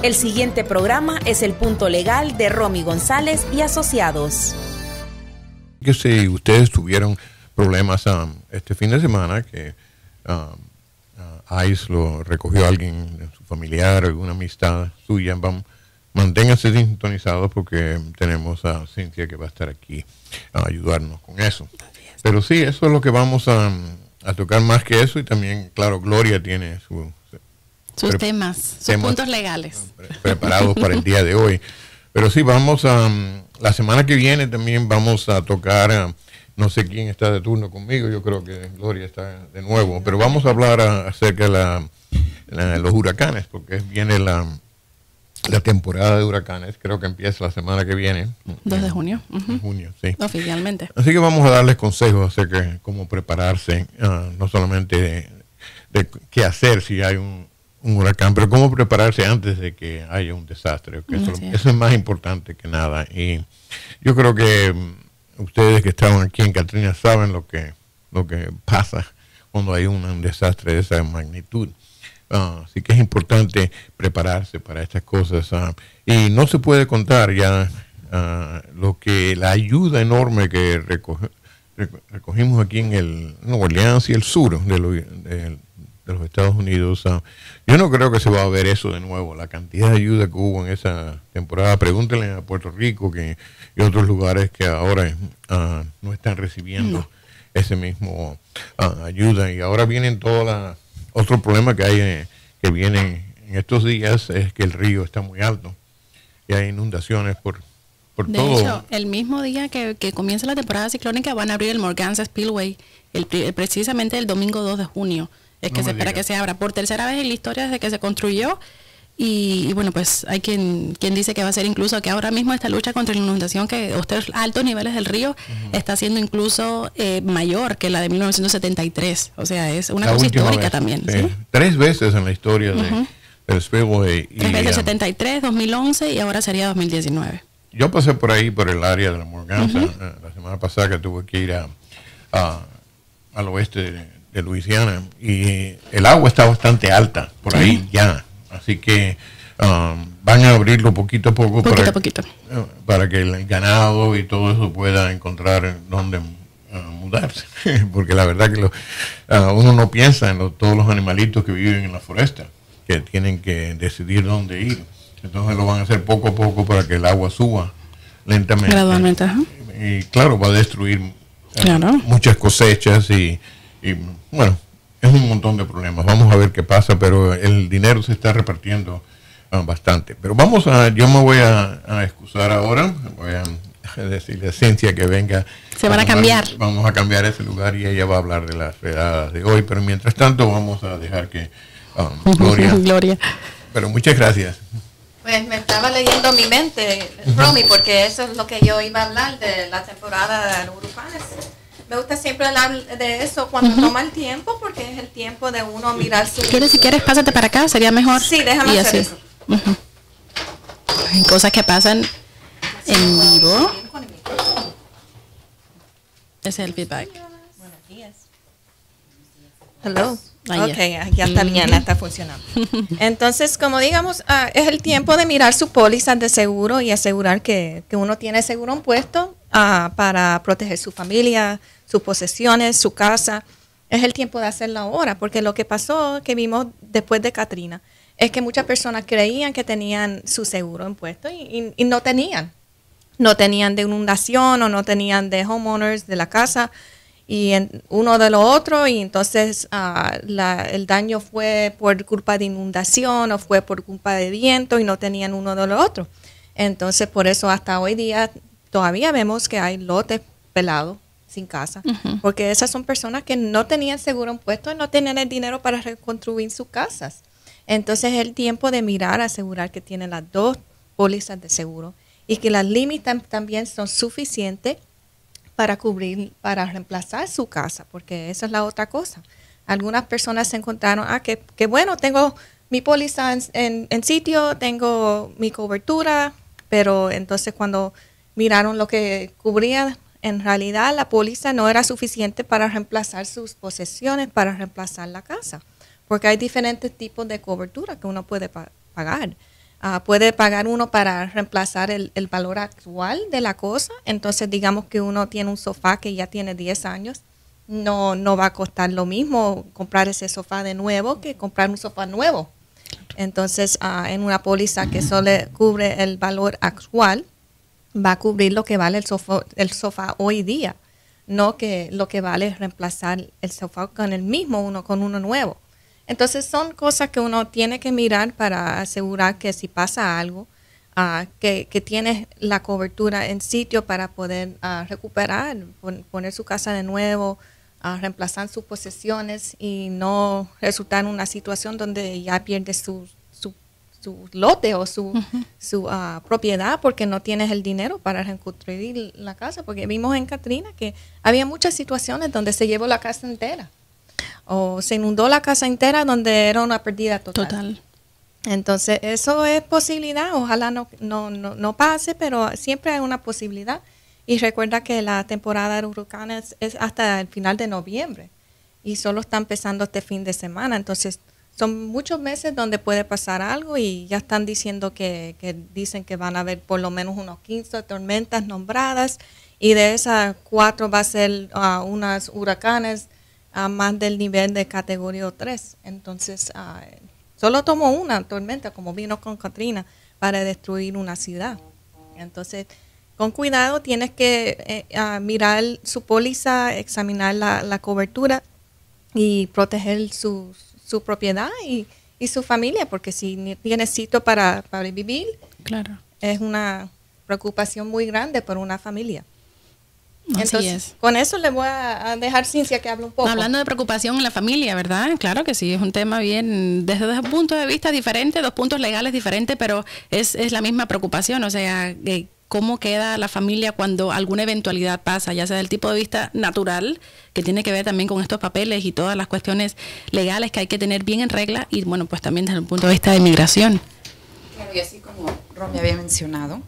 El siguiente programa es el punto legal de Romy González y Asociados. Que si ustedes tuvieron problemas este fin de semana, que ICE lo recogió a alguien de su familiar, alguna amistad suya, manténganse sintonizados porque tenemos a Cintia que va a estar aquí a ayudarnos con eso. Pero sí, eso es lo que vamos a tocar más que eso, y también, claro, Gloria tiene sus puntos legales preparados para el día de hoy. Pero sí, vamos la semana que viene también vamos a tocar, no sé quién está de turno conmigo, yo creo que Gloria está de nuevo, pero vamos a hablar acerca de los huracanes, porque viene la temporada de huracanes, creo que empieza la semana que viene. 2 de junio. Junio, sí. Oficialmente. Así que vamos a darles consejos acerca de cómo prepararse, no solamente de qué hacer si hay un huracán, pero cómo prepararse antes de que haya un desastre. Eso es más importante que nada. Y yo creo que ustedes que estaban aquí en Katrina saben lo que pasa cuando hay un desastre de esa magnitud. Así que es importante prepararse para estas cosas. Y no se puede contar ya la ayuda enorme que recogimos aquí en el Nueva Orleans y el sur de los Estados Unidos. Yo no creo que se va a ver eso de nuevo, la cantidad de ayuda que hubo en esa temporada. Pregúntenle a Puerto Rico y otros lugares que ahora no están recibiendo ese mismo ayuda. Y ahora vienen otro problema que hay que viene en estos días es que el río está muy alto y hay inundaciones por todo. De hecho, el mismo día que comienza la temporada ciclónica van a abrir el Morganza Spillway precisamente el domingo 2 de junio. Es que se espera que se abra por tercera vez en la historia desde que se construyó. Y bueno, pues hay quien dice que va a ser incluso que ahora mismo esta lucha contra la inundación, que los altos niveles del río está siendo incluso mayor que la de 1973. O sea, es una cosa histórica también. ¿Sí? 3 veces en la historia del Spillway. 3 veces, 73, 2011 y ahora sería 2019. Yo pasé por ahí, por el área de la Morganza, la semana pasada, que tuve que ir al oeste de Luisiana, y el agua está bastante alta por ahí ya. Así que van a abrirlo poquito a poco, para que el ganado y todo eso pueda encontrar dónde mudarse. Porque la verdad que uno no piensa en todos los animalitos que viven en la foresta, que tienen que decidir dónde ir. Entonces lo van a hacer poco a poco para que el agua suba lentamente. Gradualmente. Y claro, va a destruir muchas cosechas y bueno, es un montón de problemas. Vamos a ver qué pasa, pero el dinero se está repartiendo bastante. Pero yo me voy a excusar ahora. Voy a decirle a Cintia que venga. Se van a cambiar. Vamos a cambiar ese lugar y ella va a hablar de las redadas de hoy. Pero mientras tanto vamos a dejar que Gloria. Pero muchas gracias. Pues me estaba leyendo mi mente, Romy, porque eso es lo que yo iba a hablar de la temporada de huracanes. Me gusta siempre hablar de eso cuando toma el tiempo, porque es el tiempo de uno mirar su... Si quieres, pásate para acá, sería mejor. Sí, déjame hacer eso. Hay cosas que pasan en vivo. Ese es el feedback. Buenos días. Hello. Ya está bien, está funcionando. Entonces, como digamos, es el tiempo de mirar su póliza de seguro y asegurar que uno tiene seguro puesto para proteger su familia, sus posesiones, su casa. Es el tiempo de hacerlo ahora, porque lo que pasó, que vimos después de Katrina, es que muchas personas creían que tenían su seguro impuesto y no tenían. No tenían de inundación o no tenían de homeowners de la casa y uno de lo otro, y entonces el daño fue por culpa de inundación o fue por culpa de viento y no tenían uno de lo otro. Entonces, por eso hasta hoy día todavía vemos que hay lotes pelados sin casa, porque esas son personas que no tenían seguro impuesto y no tenían el dinero para reconstruir sus casas. Entonces es el tiempo de mirar, asegurar que tienen las 2 pólizas de seguro y que las límites también son suficientes para cubrir, para reemplazar su casa, porque esa es la otra cosa. Algunas personas se encontraron, que bueno, tengo mi póliza en sitio, tengo mi cobertura, pero entonces cuando miraron lo que cubría, en realidad la póliza no era suficiente para reemplazar sus posesiones, para reemplazar la casa, porque hay diferentes tipos de cobertura que uno puede pagar. puede pagar uno para reemplazar el valor actual de la cosa. Entonces, digamos que uno tiene un sofá que ya tiene 10 años, no va a costar lo mismo comprar ese sofá de nuevo que comprar un sofá nuevo. Entonces, en una póliza que solo cubre el valor actual, va a cubrir lo que vale el sofá hoy día, no que lo que vale es reemplazar el sofá con el mismo, con uno nuevo. Entonces, son cosas que uno tiene que mirar para asegurar que si pasa algo, que tienes la cobertura en sitio para poder recuperar, poner su casa de nuevo, reemplazar sus posesiones y no resultar en una situación donde ya pierdes su lote o su propiedad porque no tienes el dinero para reconstruir la casa. Porque vimos en Katrina que había muchas situaciones donde se llevó la casa entera o se inundó la casa entera donde era una pérdida total. Entonces, eso es posibilidad. Ojalá no pase, pero siempre hay una posibilidad. Y recuerda que la temporada de huracanes es hasta el final de noviembre y solo está empezando este fin de semana. Entonces, son muchos meses donde puede pasar algo y ya están diciendo que dicen que van a haber por lo menos unos 15 tormentas nombradas y de esas 4 va a ser unos huracanes más del nivel de categoría 3. Entonces, solo tomó una tormenta, como vino con Katrina, para destruir una ciudad. Entonces, con cuidado tienes que mirar su póliza, examinar la cobertura y proteger su propiedad y su familia, porque si tienes sitio para vivir, claro, es una preocupación muy grande para una familia. Así Entonces, es. Con eso le voy a dejar Cincia que hable un poco. Hablando de preocupación en la familia, ¿verdad? Claro que sí, es un tema bien, desde un punto de vista diferente, 2 puntos legales diferentes, pero es la misma preocupación, o sea, cómo queda la familia cuando alguna eventualidad pasa, ya sea del tipo de vista natural, que tiene que ver también con estos papeles y todas las cuestiones legales que hay que tener bien en regla, y bueno, pues también desde el punto de vista de inmigración. Claro, y así como Romy había mencionado,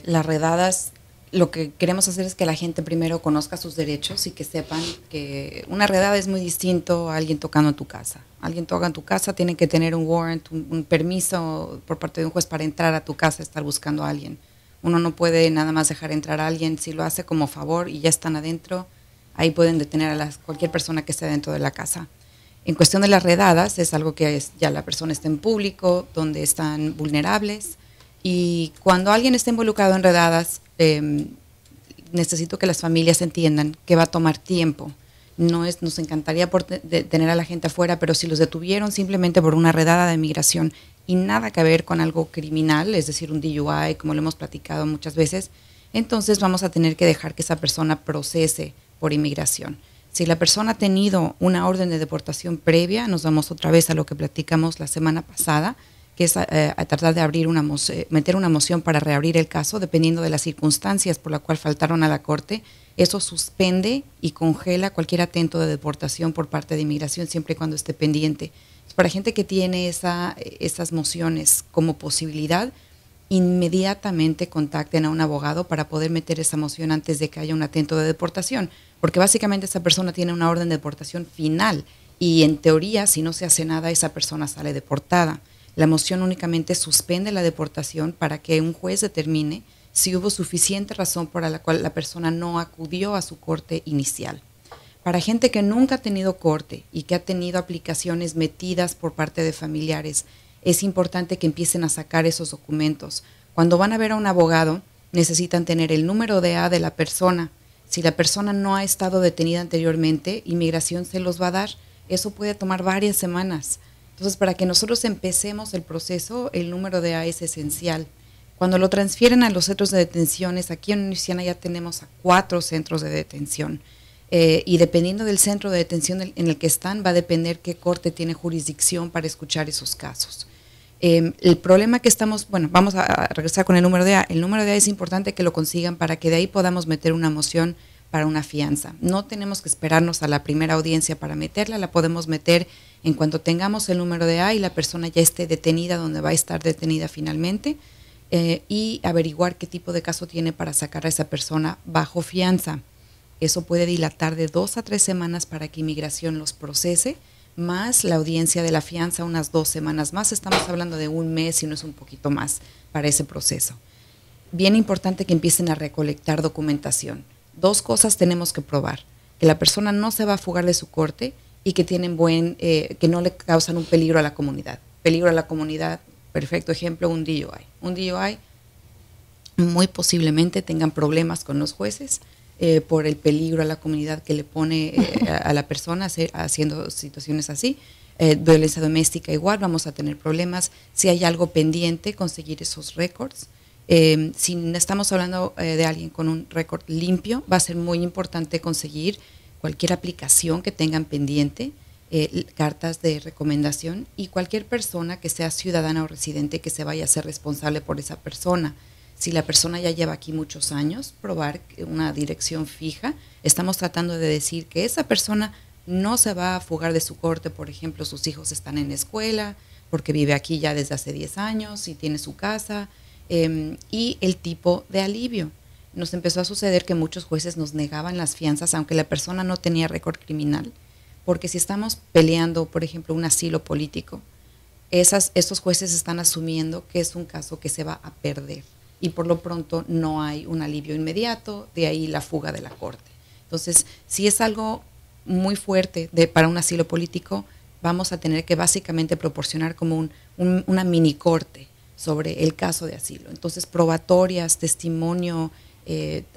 las redadas, lo que queremos hacer es que la gente primero conozca sus derechos y que sepan que una redada es muy distinto a alguien tocando en tu casa. Alguien toca en tu casa, tiene que tener un warrant, un permiso por parte de un juez para entrar a tu casa, estar buscando a alguien. Uno no puede nada más dejar entrar a alguien, si lo hace como favor y ya están adentro, ahí pueden detener a cualquier persona que esté dentro de la casa. En cuestión de las redadas, es algo que ya la persona está en público, donde están vulnerables, y cuando alguien está involucrado en redadas, necesito que las familias entiendan que va a tomar tiempo. Nos encantaría tener a la gente afuera, pero si los detuvieron simplemente por una redada de migración y nada que ver con algo criminal, es decir, un DUI, como lo hemos platicado muchas veces, entonces vamos a tener que dejar que esa persona procese por inmigración. Si la persona ha tenido una orden de deportación previa, nos vamos otra vez a lo que platicamos la semana pasada, que es a tratar de meter una moción para reabrir el caso, dependiendo de las circunstancias por la cual faltaron a la corte. Eso suspende y congela cualquier atento de deportación por parte de inmigración, siempre y cuando esté pendiente. Para gente que tiene esas mociones como posibilidad, inmediatamente contacten a un abogado para poder meter esa moción antes de que haya un atento de deportación, porque básicamente esa persona tiene una orden de deportación final y en teoría, si no se hace nada, esa persona sale deportada. La moción únicamente suspende la deportación para que un juez determine si hubo suficiente razón por la cual la persona no acudió a su corte inicial. Para gente que nunca ha tenido corte y que ha tenido aplicaciones metidas por parte de familiares, es importante que empiecen a sacar esos documentos. Cuando van a ver a un abogado, necesitan tener el número de A de la persona. Si la persona no ha estado detenida anteriormente, inmigración se los va a dar. Eso puede tomar varias semanas. Entonces, para que nosotros empecemos el proceso, el número de A es esencial. Cuando lo transfieren a los centros de detenciones, aquí en Luisiana ya tenemos a 4 centros de detención. Y dependiendo del centro de detención en el que están, va a depender qué corte tiene jurisdicción para escuchar esos casos. El problema que vamos a regresar con el número de A. El número de A es importante que lo consigan para que de ahí podamos meter una moción para una fianza. No tenemos que esperarnos a la primera audiencia para meterla, la podemos meter en cuanto tengamos el número de A y la persona ya esté detenida donde va a estar detenida finalmente, y averiguar qué tipo de caso tiene para sacar a esa persona bajo fianza. Eso puede dilatar de 2 a 3 semanas para que inmigración los procese, más la audiencia de la fianza unas 2 semanas más. Estamos hablando de un mes, si no es un poquito más, para ese proceso. Bien importante que empiecen a recolectar documentación. 2 cosas tenemos que probar: que la persona no se va a fugar de su corte y que tienen que no le causan un peligro a la comunidad. Peligro a la comunidad, perfecto ejemplo, un DUI. Un DUI muy posiblemente tengan problemas con los jueces por el peligro a la comunidad que le pone a la persona haciendo situaciones así. Violencia doméstica igual, vamos a tener problemas. Si hay algo pendiente, conseguir esos récords. Si estamos hablando de alguien con un récord limpio, va a ser muy importante conseguir cualquier aplicación que tengan pendiente, cartas de recomendación, y cualquier persona que sea ciudadana o residente que se vaya a ser responsable por esa persona. Si la persona ya lleva aquí muchos años, probar una dirección fija. Estamos tratando de decir que esa persona no se va a fugar de su corte. Por ejemplo, sus hijos están en la escuela, porque vive aquí ya desde hace 10 años y tiene su casa. Y el tipo de alivio. Nos empezó a suceder que muchos jueces nos negaban las fianzas aunque la persona no tenía récord criminal, porque si estamos peleando, por ejemplo, un asilo político, estos jueces están asumiendo que es un caso que se va a perder y por lo pronto no hay un alivio inmediato, de ahí la fuga de la corte. Entonces, si es algo muy fuerte para un asilo político, vamos a tener que básicamente proporcionar como una mini corte sobre el caso de asilo. Entonces, probatorias, testimonio,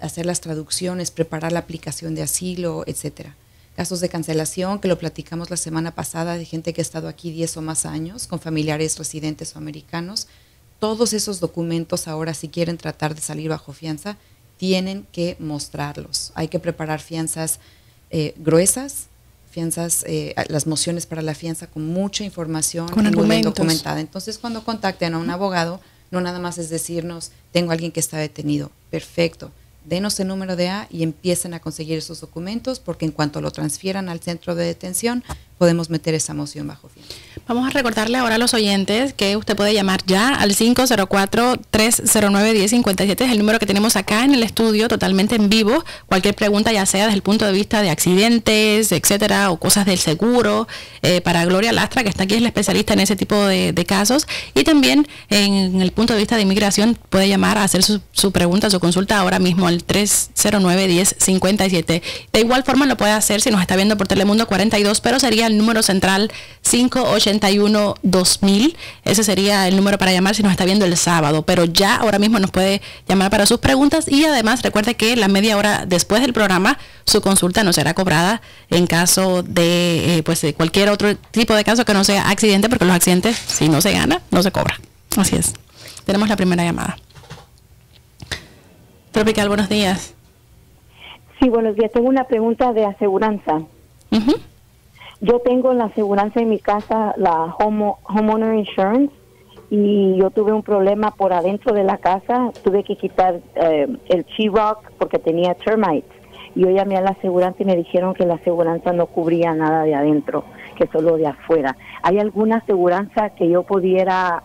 hacer las traducciones, preparar la aplicación de asilo, etcétera. Casos de cancelación, que lo platicamos la semana pasada, de gente que ha estado aquí 10 o más años, con familiares residentes o americanos. Todos esos documentos ahora, si quieren tratar de salir bajo fianza, tienen que mostrarlos. Hay que preparar fianzas gruesas, fianzas, las mociones para la fianza con mucha información, con muy bien argumentos documentada. Entonces, cuando contacten a un abogado, no nada más es decirnos, tengo a alguien que está detenido. Perfecto, denos el número de A y empiecen a conseguir esos documentos, porque en cuanto lo transfieran al centro de detención, podemos meter esa moción bajo fianza. Vamos a recordarle ahora a los oyentes que usted puede llamar ya al 504-309-1057, es el número que tenemos acá en el estudio, totalmente en vivo. Cualquier pregunta, ya sea desde el punto de vista de accidentes, etcétera, o cosas del seguro, para Gloria Lastra, que está aquí, es la especialista en ese tipo de casos. Y también en el punto de vista de inmigración, puede llamar a hacer su pregunta, su consulta ahora mismo al 309-1057. De igual forma lo puede hacer si nos está viendo por Telemundo 42, pero sería el número central 581-2000. Ese sería el número para llamar si nos está viendo el sábado, pero ya ahora mismo nos puede llamar para sus preguntas. Y además recuerde que la media hora después del programa su consulta no será cobrada en caso de de cualquier otro tipo de caso que no sea accidente, porque los accidentes, si no se gana, no se cobra. Así es. Tenemos la primera llamada. Tropical, buenos días. Sí, buenos días. Tengo una pregunta de aseguranza. Uh-huh. Yo tengo la aseguranza en mi casa, la Homeowner Insurance, y yo tuve un problema por adentro de la casa. Tuve que quitar el sheetrock porque tenía termites. Y yo llamé a la aseguranza y me dijeron que la aseguranza no cubría nada de adentro, que solo de afuera. ¿Hay alguna aseguranza que yo pudiera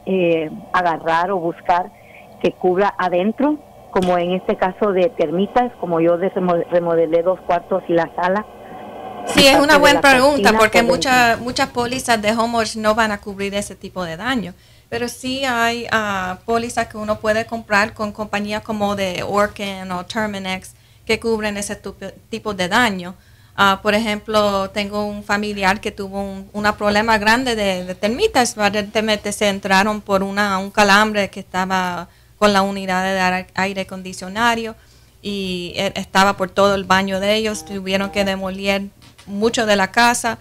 agarrar o buscar que cubra adentro? Como en este caso de termitas, como yo remodelé 2 cuartos y la sala. Sí, es una buena pregunta, porque muchas pólizas de homeowners no van a cubrir ese tipo de daño. Pero sí hay pólizas que uno puede comprar con compañías como de Orkin o Terminex que cubren ese tipo de daño. Por ejemplo, tengo un familiar que tuvo un problema grande de termitas. Aparentemente se entraron por un calambre que estaba con la unidad de aire acondicionado y estaba por todo el baño de ellos. Tuvieron que demoler mucho de la casa.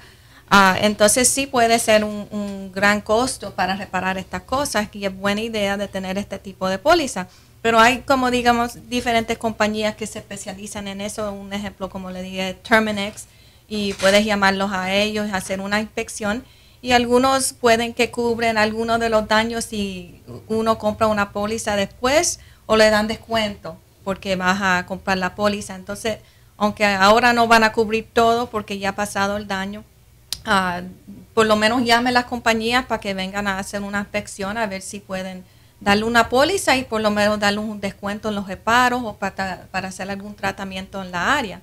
Entonces sí puede ser un gran costo para reparar estas cosas, y es buena idea de tener este tipo de póliza. Pero hay, como digamos, diferentes compañías que se especializan en eso. Un ejemplo, como le dije, Terminex, y puedes llamarlos a ellos, hacer una inspección. Y algunos pueden que cubren algunos de los daños si uno compra una póliza después, o le dan descuento porque vas a comprar la póliza. Entonces, aunque ahora no van a cubrir todo porque ya ha pasado el daño, por lo menos llame a las compañías para que vengan a hacer una inspección a ver si pueden darle una póliza y por lo menos darle un descuento en los reparos o para hacer algún tratamiento en la área.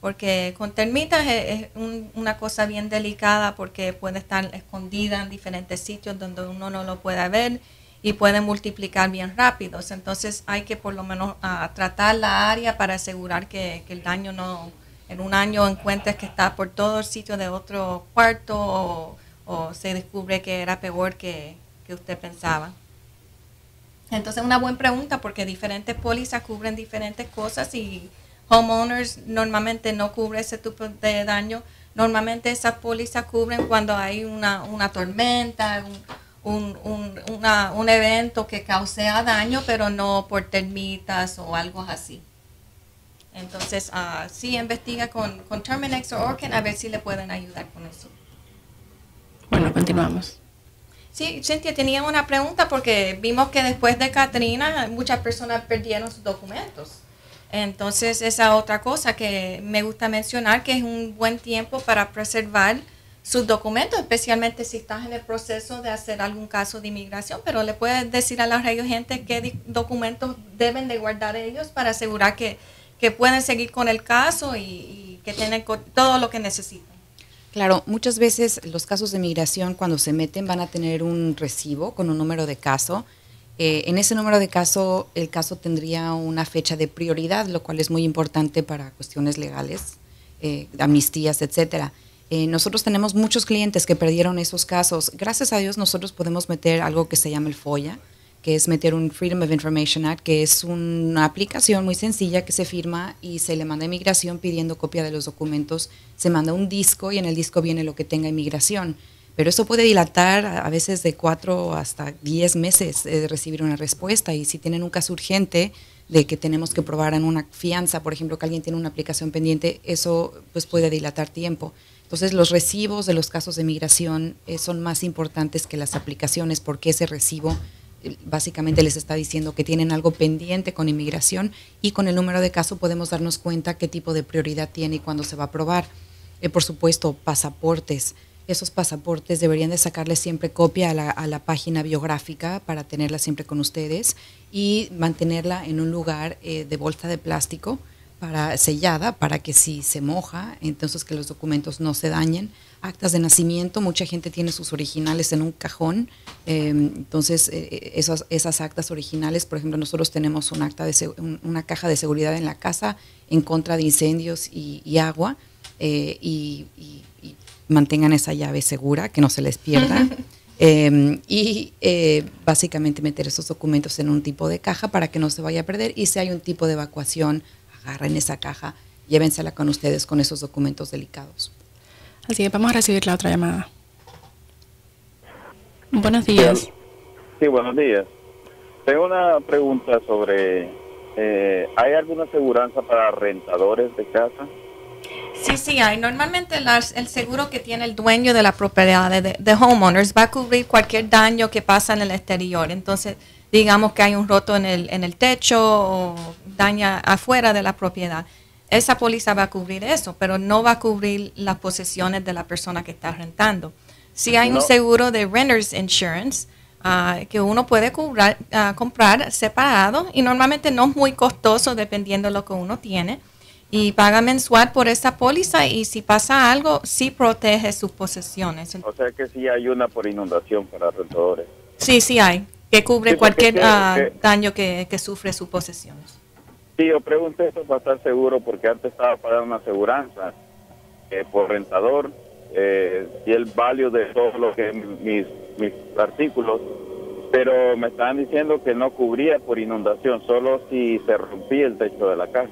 porque con termitas es una cosa bien delicada porque puede estar escondida en diferentes sitios donde uno no lo pueda ver y puede multiplicar bien rápido. Entonces hay que por lo menos tratar la área para asegurar que el daño no, en un año encuentres que está por todo el sitio de otro cuarto o se descubre que era peor que usted pensaba. Entonces una buena pregunta porque diferentes pólizas cubren diferentes cosas y homeowners normalmente no cubre ese tipo de daño. Normalmente esas pólizas cubren cuando hay una tormenta, un evento que cause daño, pero no por termitas o algo así. Entonces, sí investiga con Terminix o Orkin a ver si le pueden ayudar con eso. Bueno, continuamos. Sí, Cynthia, tenía una pregunta porque vimos que después de Katrina muchas personas perdieron sus documentos. Entonces, esa otra cosa que me gusta mencionar, que es un buen tiempo para preservar sus documentos, especialmente si estás en el proceso de hacer algún caso de inmigración, pero le puedes decir a la radio gente qué documentos deben de guardar ellos para asegurar que pueden seguir con el caso y que tienen todo lo que necesitan. Claro, muchas veces los casos de migración cuando se meten van a tener un recibo con un número de caso. En ese número de caso, el caso tendría una fecha de prioridad, lo cual es muy importante para cuestiones legales, amnistías, etcétera. Nosotros tenemos muchos clientes que perdieron esos casos. Gracias a Dios nosotros podemos meter algo que se llama el FOIA, que es meter un Freedom of Information Act, que es una aplicación muy sencilla que se firma y se le manda a inmigración pidiendo copia de los documentos. Se manda un disco y en el disco viene lo que tenga inmigración. Pero eso puede dilatar a veces de 4 hasta 10 meses de recibir una respuesta. Y si tienen un caso urgente de que tenemos que probar en una fianza, por ejemplo, que alguien tiene una aplicación pendiente, eso pues puede dilatar tiempo. Entonces, los recibos de los casos de migración son más importantes que las aplicaciones porque ese recibo básicamente les está diciendo que tienen algo pendiente con inmigración y con el número de caso podemos darnos cuenta qué tipo de prioridad tiene y cuándo se va a aprobar. Por supuesto, pasaportes. Esos pasaportes deberían de sacarle siempre copia a la página biográfica para tenerla siempre con ustedes y mantenerla en un lugar de bolsa de plástico sellada para que si se moja, entonces que los documentos no se dañen. Actas de nacimiento, mucha gente tiene sus originales en un cajón, entonces esas actas originales, por ejemplo, nosotros tenemos una caja de seguridad en la casa en contra de incendios y agua, y mantengan esa llave segura, que no se les pierda. Básicamente meter esos documentos en un tipo de caja para que no se vaya a perder y si hay un tipo de evacuación, agarren esa caja, llévensela con ustedes con esos documentos delicados. Así que vamos a recibir la otra llamada. Buenos días. Sí, buenos días. Tengo una pregunta sobre, ¿hay alguna aseguranza para rentadores de casa? Sí hay. Normalmente el seguro que tiene el dueño de la propiedad de homeowners va a cubrir cualquier daño que pasa en el exterior. Entonces, digamos que hay un roto en el techo o daña afuera de la propiedad. Esa póliza va a cubrir eso, pero no va a cubrir las posesiones de la persona que está rentando. Sí hay un seguro de Renters Insurance que uno puede comprar separado y normalmente no es muy costoso dependiendo de lo que uno tiene. Y paga mensual por esa póliza y si pasa algo, sí protege sus posesiones. O sea que sí hay una por inundación para rentadores. Sí hay, que cubre cualquier daño que sufre sus posesiones. Sí, yo pregunté esto para estar seguro porque antes estaba pagando una aseguranza por rentador y el value de todo lo que mis artículos, pero me estaban diciendo que no cubría por inundación, solo si se rompía el techo de la casa.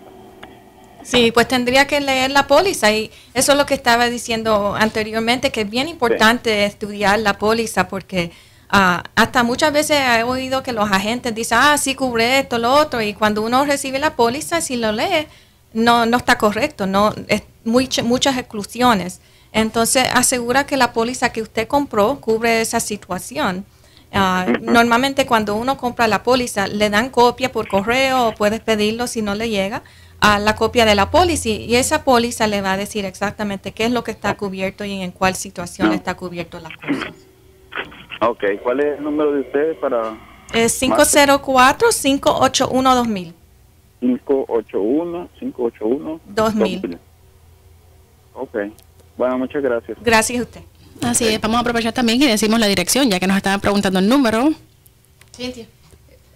Sí, pues tendría que leer la póliza y eso es lo que estaba diciendo anteriormente, que es bien importante estudiar la póliza porque hasta muchas veces he oído que los agentes dicen, sí cubre esto, lo otro, y cuando uno recibe la póliza, si lo lee, no está correcto, no es muchas exclusiones. Entonces, asegura que la póliza que usted compró cubre esa situación. Normalmente cuando uno compra la póliza, le dan copia por correo o puedes pedirlo si no le llega a la copia de la póliza y esa póliza le va a decir exactamente qué es lo que está cubierto y en cuál situación está cubierto las cosas. Ok, ¿cuál es el número de ustedes para...? Es 504-581-2000. 581-581-2000. Ok. Bueno, muchas gracias. Gracias a usted. Así es, vamos a aprovechar también y decimos la dirección, ya que nos estaban preguntando el número. Cintia.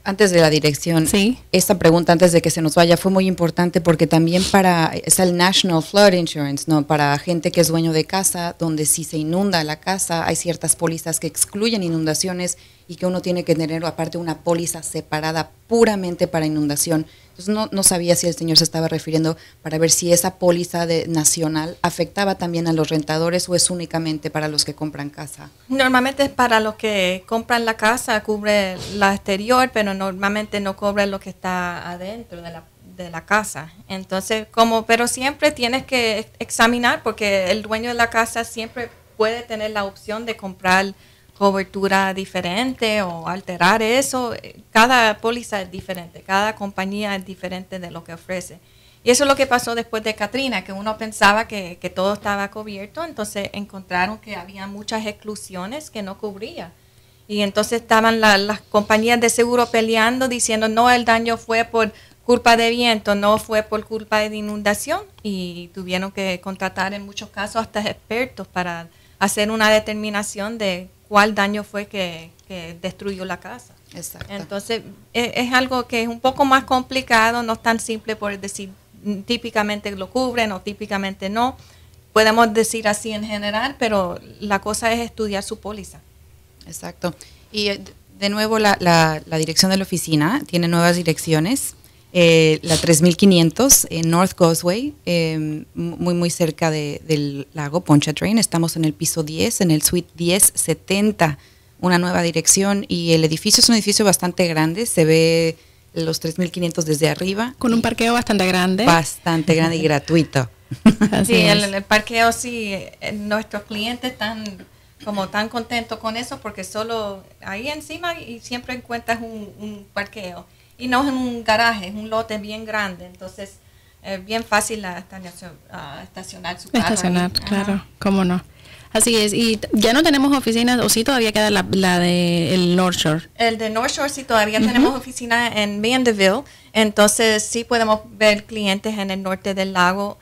Antes de la dirección, Sí. esta pregunta antes de que se nos vaya fue muy importante porque también está el National Flood Insurance, ¿no? Para gente que es dueño de casa, donde si se inunda la casa, hay ciertas pólizas que excluyen inundaciones y que uno tiene que tener aparte una póliza separada puramente para inundación. Entonces no sabía si el señor se estaba refiriendo para ver si esa póliza nacional afectaba también a los rentadores o es únicamente para los que compran casa. Normalmente es para los que compran la casa, cubre la exterior, pero normalmente no cubre lo que está adentro de la casa. Entonces, pero siempre tienes que examinar porque el dueño de la casa siempre puede tener la opción de comprar cobertura diferente o alterar eso. Cada póliza es diferente, cada compañía es diferente de lo que ofrece. Y eso es lo que pasó después de Katrina, que uno pensaba que todo estaba cubierto, entonces encontraron que había muchas exclusiones que no cubría. Y entonces estaban las compañías de seguro peleando, diciendo, no, el daño fue por culpa de viento, no fue por culpa de inundación. Y tuvieron que contratar en muchos casos hasta expertos para hacer una determinación de cuál daño fue que destruyó la casa. Exacto. Entonces, es algo que es un poco más complicado, no es tan simple por decir típicamente lo cubren o típicamente no. Podemos decir así en general, pero la cosa es estudiar su póliza. Exacto. Y de nuevo la dirección de la oficina tiene nuevas direcciones. La 3500 en North Causeway, muy cerca del lago Pontchartrain. Estamos en el piso 10, en el suite 1070, una nueva dirección. Y el edificio es un edificio bastante grande, se ve los 3500 desde arriba. Con un parqueo bastante grande. Bastante grande y gratuito. Sí, el parqueo, sí, nuestros clientes están como tan contentos con eso porque solo ahí encima y siempre encuentras un parqueo. Y no es un garaje, es un lote bien grande, entonces es bien fácil estacionar su carro. Estacionar, ahí. claro, Ajá. cómo no. Así es, y ya no tenemos oficinas, o sí todavía queda la de el North Shore. El de North Shore sí todavía tenemos oficina en Mandeville, entonces sí podemos ver clientes en el norte del lago.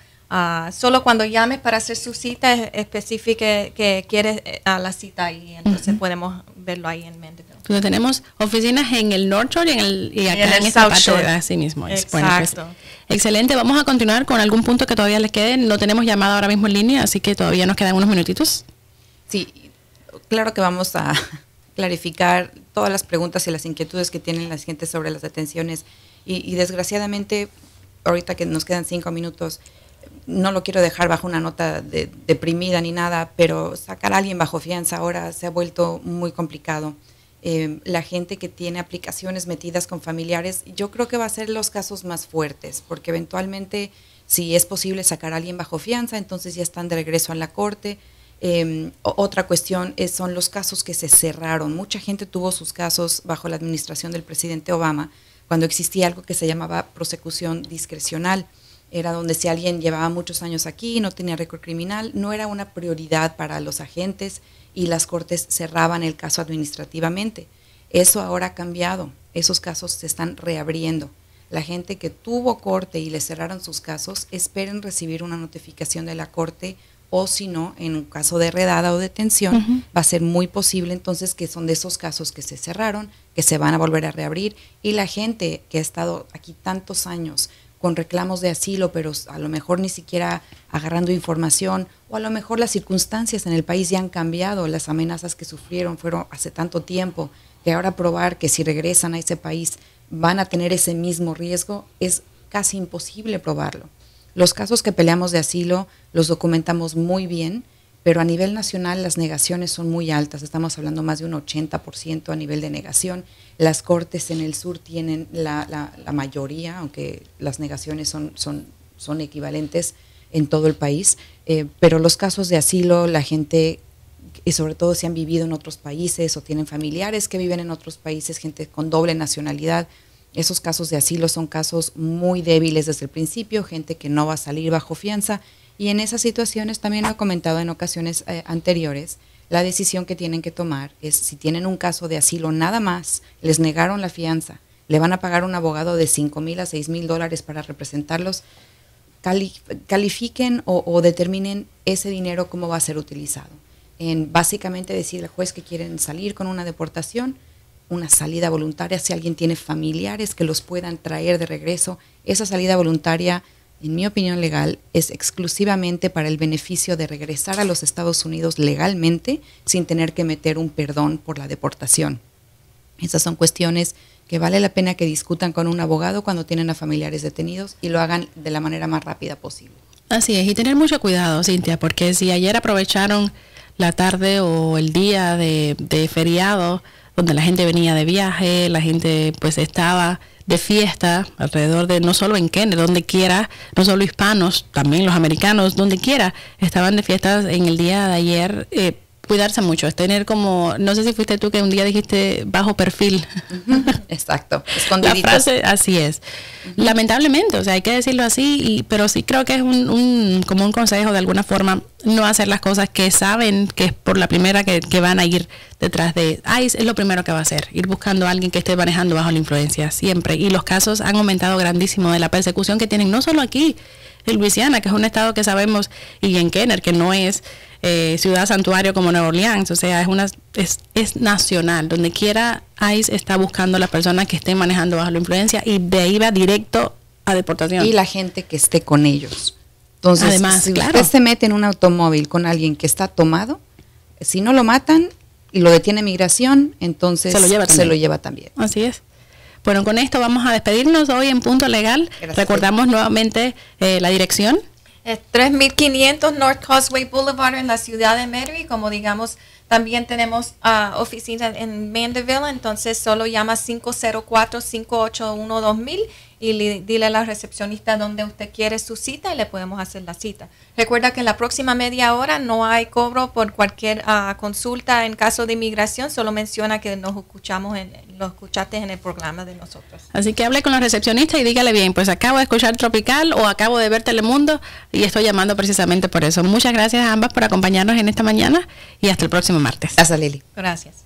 Solo cuando llames para hacer su cita específica que quieres a la cita ahí, entonces podemos verlo ahí en Mandeville. Entonces tenemos oficinas en el North Shore y acá en esta South parte Shore. de así mismo. Exacto. Bueno, pues, excelente, vamos a continuar con algún punto que todavía les quede. No tenemos llamada ahora mismo en línea, así que todavía nos quedan unos minutitos. Sí, claro que vamos a clarificar todas las preguntas y las inquietudes que tienen las gentes sobre las detenciones. Y desgraciadamente, ahorita que nos quedan 5 minutos, no lo quiero dejar bajo una nota deprimida ni nada, pero sacar a alguien bajo fianza ahora se ha vuelto muy complicado. La gente que tiene aplicaciones metidas con familiares, yo creo que va a ser los casos más fuertes, porque eventualmente si es posible sacar a alguien bajo fianza, entonces ya están de regreso a la corte. Otra cuestión son los casos que se cerraron. Mucha gente tuvo sus casos bajo la administración del presidente Obama, cuando existía algo que se llamaba prosecución discrecional. Era donde si alguien llevaba muchos años aquí, no tenía récord criminal, no era una prioridad para los agentes y las cortes cerraban el caso administrativamente. Eso ahora ha cambiado, esos casos se están reabriendo. La gente que tuvo corte y le cerraron sus casos, esperen recibir una notificación de la corte o si no, en un caso de redada o detención, va a ser muy posible entonces que son de esos casos que se cerraron, que se van a volver a reabrir y la gente que ha estado aquí tantos años con reclamos de asilo, pero a lo mejor ni siquiera agarrando información, o a lo mejor las circunstancias en el país ya han cambiado, las amenazas que sufrieron fueron hace tanto tiempo, que ahora probar que si regresan a ese país van a tener ese mismo riesgo, es casi imposible probarlo. Los casos que peleamos de asilo los documentamos muy bien, pero a nivel nacional las negaciones son muy altas, estamos hablando más de un 80% a nivel de negación. Las cortes en el sur tienen la mayoría, aunque las negaciones son equivalentes en todo el país, pero los casos de asilo, la gente, y sobre todo si han vivido en otros países o tienen familiares que viven en otros países, gente con doble nacionalidad, esos casos de asilo son casos muy débiles desde el principio, gente que no va a salir bajo fianza, y en esas situaciones también lo he comentado en ocasiones anteriores, la decisión que tienen que tomar es si tienen un caso de asilo nada más, les negaron la fianza, le van a pagar un abogado de $5,000 a $6,000 para representarlos, califiquen o determinen ese dinero cómo va a ser utilizado. En básicamente decir al juez que quieren salir con una deportación, una salida voluntaria, si alguien tiene familiares que los puedan traer de regreso, esa salida voluntaria, en mi opinión legal, es exclusivamente para el beneficio de regresar a los Estados Unidos legalmente sin tener que meter un perdón por la deportación. Esas son cuestiones que vale la pena que discutan con un abogado cuando tienen a familiares detenidos y lo hagan de la manera más rápida posible. Así es, y tener mucho cuidado, Cintia, porque si ayer aprovecharon la tarde o el día de feriado, donde la gente venía de viaje, la gente pues estaba de fiesta alrededor de, no solo en Kenner, donde quiera, no solo hispanos, también los americanos, donde quiera, estaban de fiestas en el día de ayer. Cuidarse mucho, es tener como, no sé si fuiste tú que un día dijiste bajo perfil. Exacto, escondiditos. La frase, así es. Lamentablemente, o sea, hay que decirlo así, pero sí creo que es como un consejo de alguna forma, no hacer las cosas que saben que es por la primera que van a ir detrás de ICE, es lo primero que va a hacer, ir buscando a alguien que esté manejando bajo la influencia, siempre. Y los casos han aumentado grandísimo de la persecución que tienen, no solo aquí, en Luisiana, que es un estado que sabemos, y en Kenner, que no es ciudad santuario como Nueva Orleans, o sea, es nacional. Donde quiera ICE está buscando a las personas que estén manejando bajo la influencia y de ahí va directo a deportación. Y la gente que esté con ellos. Entonces, además, si claro, usted se mete en un automóvil con alguien que está tomado, si no lo matan y lo detiene migración, entonces se lo lleva también. Así es. Bueno, con esto vamos a despedirnos hoy en Punto Legal. Gracias. Recordamos nuevamente la dirección. 3500 North Causeway Boulevard en la ciudad de Metairie. Como digamos, también tenemos oficinas en Mandeville, entonces solo llama 504-581-2000 y dile a la recepcionista dónde usted quiere su cita y le podemos hacer la cita. Recuerda que en la próxima media hora no hay cobro por cualquier consulta en caso de inmigración, solo menciona que nos escuchaste en el programa de nosotros. Así que hable con la recepcionista y dígale bien, pues acabo de escuchar Tropical o acabo de ver Telemundo y estoy llamando precisamente por eso. Muchas gracias a ambas por acompañarnos en esta mañana y hasta el próximo martes. Gracias, Lili. Gracias.